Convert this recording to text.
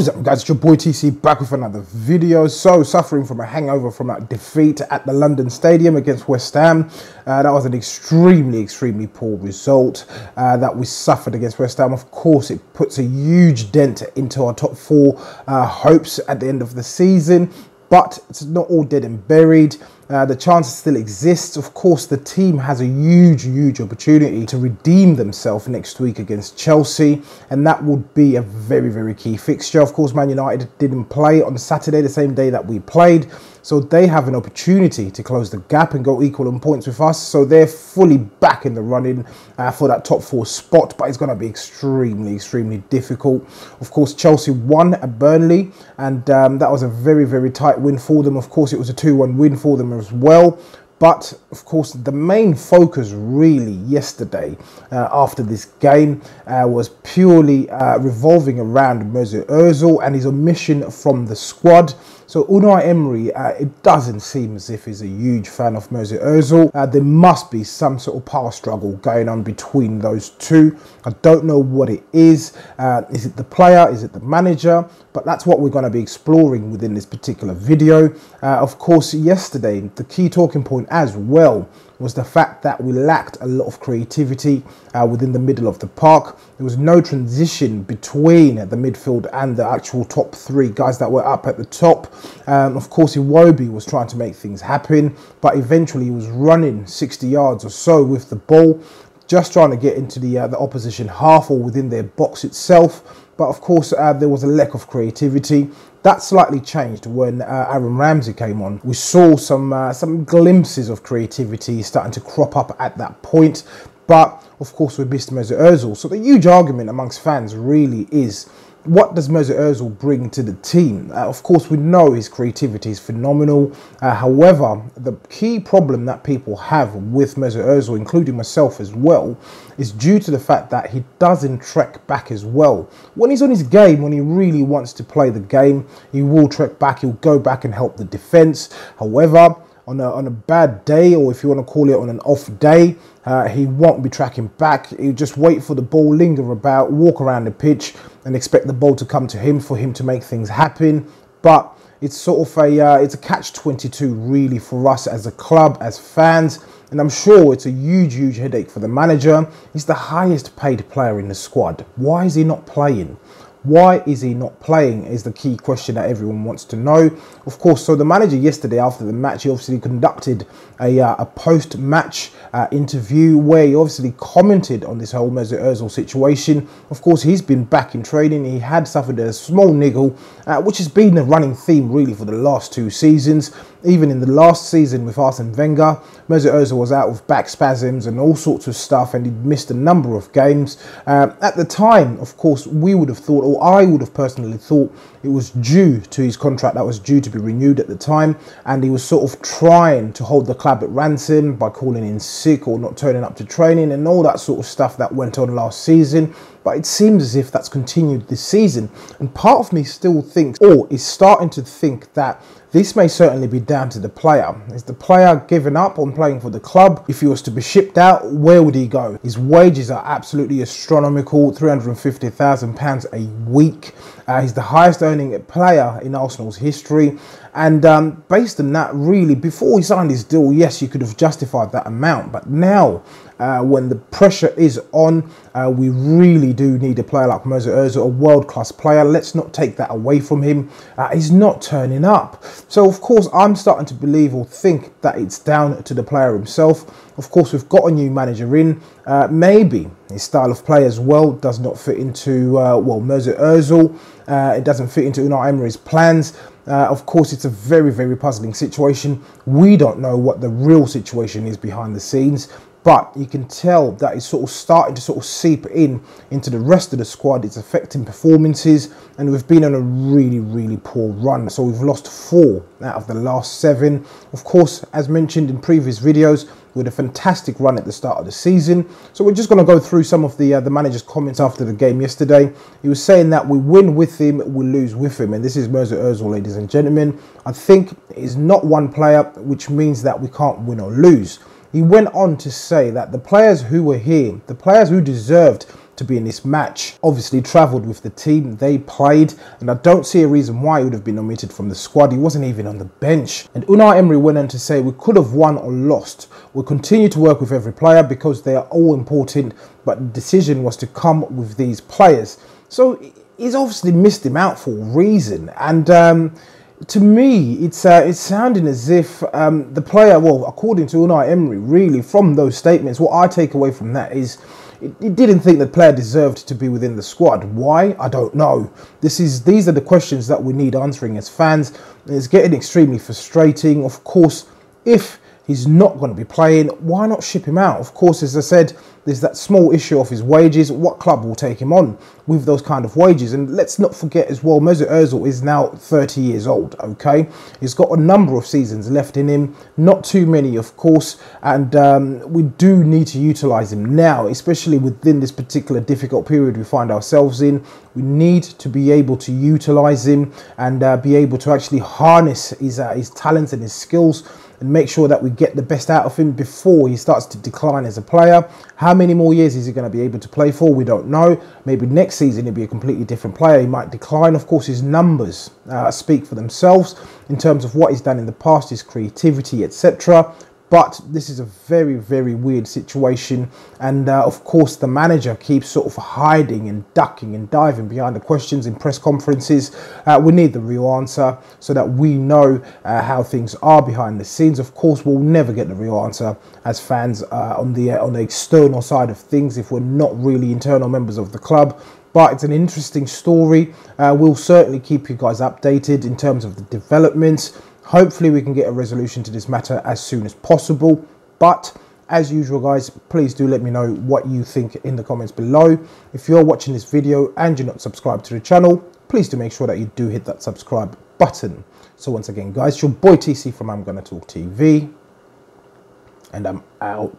What is up, guys? It's your boy TC back with another video. So, suffering from a hangover from that defeat at the London Stadium against West Ham. That was an extremely poor result that we suffered against West Ham. Of course, it puts a huge dent into our top four hopes at the end of the season. But it's not all dead and buried. The chances still exist. Of course, the team has a huge opportunity to redeem themselves next week against Chelsea, and that would be a very key fixture. Of course, Man United didn't play on Saturday, the same day that we played, so they have an opportunity to close the gap and go equal on points with us. So they're fully back in the running for that top four spot, but it's going to be extremely difficult. Of course, Chelsea won at Burnley, and that was a very tight win for them. Of course, it was a 2-1 win for them as well. But of course, the main focus really yesterday after this game was purely revolving around Mesut Özil and his omission from the squad. So Unai Emery, it doesn't seem as if he's a huge fan of Mesut Özil. There must be some sort of power struggle going on between those two. I don't know what it is. Is it the player? Is it the manager? But that's what we're going to be exploring within this particular video. Of course, yesterday, the key talking point as well was the fact that we lacked a lot of creativity within the middle of the park. There was no transition between the midfield and the actual top three guys that were up at the top. Of course, Iwobi was trying to make things happen, but eventually he was running 60 yards or so with the ball, just trying to get into the opposition half or within their box itself. But of course, there was a lack of creativity. That slightly changed when Aaron Ramsey came on. We saw some glimpses of creativity starting to crop up at that point. But of course, we missed Mesut Ozil. So the huge argument amongst fans really is, what does Mesut Ozil bring to the team? Of course, we know his creativity is phenomenal. However, the key problem that people have with Mesut Ozil, including myself as well, is due to the fact that he doesn't track back as well. When he's on his game, when he really wants to play the game, he will track back. He'll go back and help the defense. However, on a bad day, or if you want to call it on an off day, he won't be tracking back. He'll just wait for the ball, linger about, walk around the pitch and expect the ball to come to him for him to make things happen. But it's sort of it's a catch-22 really for us as a club, as fans. And I'm sure it's a huge headache for the manager. He's the highest paid player in the squad. Why is he not playing? Why is he not playing is the key question that everyone wants to know. Of course, so the manager yesterday after the match, he obviously conducted a post-match interview where he obviously commented on this whole Mesut Özil situation. Of course, he's been back in training. He had suffered a small niggle, which has been a running theme really for the last two seasons. Even in the last season with Arsene Wenger, Mesut Özil was out with back spasms and all sorts of stuff, and he'd missed a number of games. At the time, of course, we would have thought, or I would have personally thought, it was due to his contract that was due to be renewed at the time, and he was sort of trying to hold the club at ransom by calling in sick or not turning up to training and all that sort of stuff that went on last season. But it seems as if that's continued this season, and part of me still thinks, or is starting to think, that this may certainly be down to the player. Is the player giving up on playing for the club? If he was to be shipped out, where would he go? His wages are absolutely astronomical, £350,000 a week. He's the highest earning player in Arsenal's history. And based on that, really, before he signed his deal, yes, you could have justified that amount. But now, when the pressure is on, we really do need a player like Mesut Özil, a world-class player. Let's not take that away from him. He's not turning up. So, of course, I'm starting to believe or think that it's down to the player himself. Of course, we've got a new manager in. Maybe his style of play as well does not fit into, Mesut Özil. It doesn't fit into Unai Emery's plans. Of course, it's a very puzzling situation. We don't know what the real situation is behind the scenes, but you can tell that it's sort of starting to seep into the rest of the squad. It's affecting performances, and we've been on a really poor run. So we've lost 4 out of the last 7. Of course, as mentioned in previous videos, we had a fantastic run at the start of the season. So we're just going to go through some of the manager's comments after the game yesterday. He was saying that we win with him, we lose with him. And this is Mesut Özil, ladies and gentlemen. I think he's not one player, which means that we can't win or lose. He went on to say that the players who were here, the players who deserved to be in this match. Obviously travelled with the team, they played, and I don't see a reason why he would have been omitted from the squad. He wasn't even on the bench. And Unai Emery went on to say, we could have won or lost. We'll continue to work with every player because they are all important, but the decision was to come with these players. So he's obviously missed him out for a reason. And to me, it's sounding as if the player, well, according to Unai Emery, really, from those statements, what I take away from that is he didn't think the player deserved to be within the squad. Why? I don't know. These are the questions that we need answering as fans. It's getting extremely frustrating. Of course, if he's not going to be playing, why not ship him out? Of course, as I said, there's that small issue of his wages. What club will take him on with those kind of wages? And let's not forget as well, Mesut Özil is now 30 years old, okay? He's got a number of seasons left in him, not too many, of course, and we do need to utilise him now, especially within this particular difficult period we find ourselves in. We need to be able to utilise him and be able to actually harness his talents and his skills and make sure that we get the best out of him before he starts to decline as a player. How many more years is he going to be able to play for? We don't know. Maybe next season he'll be a completely different player. He might decline. Of course, his numbers speak for themselves in terms of what he's done in the past, his creativity, etc. But this is a very, very weird situation. And of course, the manager keeps sort of hiding and ducking and diving behind the questions in press conferences. We need the real answer so that we know how things are behind the scenes. Of course, we'll never get the real answer as fans on the external side of things if we're not really internal members of the club. But it's an interesting story. We'll certainly keep you guys updated in terms of the developments. Hopefully we can get a resolution to this matter as soon as possible. But as usual, guys, please do let me know what you think in the comments below. If you're watching this video and you're not subscribed to the channel, please do make sure that you do hit that subscribe button. So once again, guys, your boy TC from I'm Gonna Talk TV, and I'm out.